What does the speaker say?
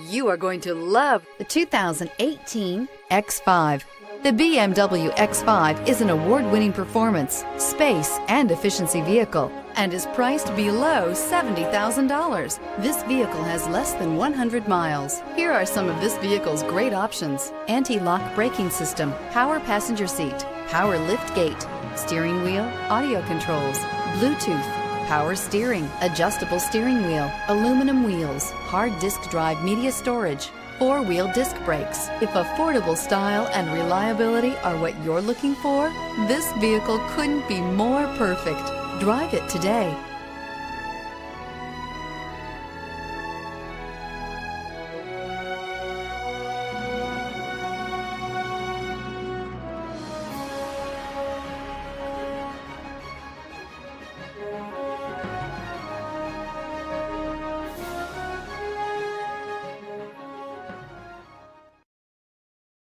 You are going to love the 2018 X5. The BMW X5 is an award-winning performance, space, and efficiency vehicle and is priced below $70,000. This vehicle has less than 100 miles. Here are some of this vehicle's great options: anti-lock braking system, power passenger seat, power lift gate, steering wheel audio controls, Bluetooth, power steering, adjustable steering wheel, aluminum wheels, hard disk drive media storage, four-wheel disc brakes. If affordable style and reliability are what you're looking for, this vehicle couldn't be more perfect. Drive it today.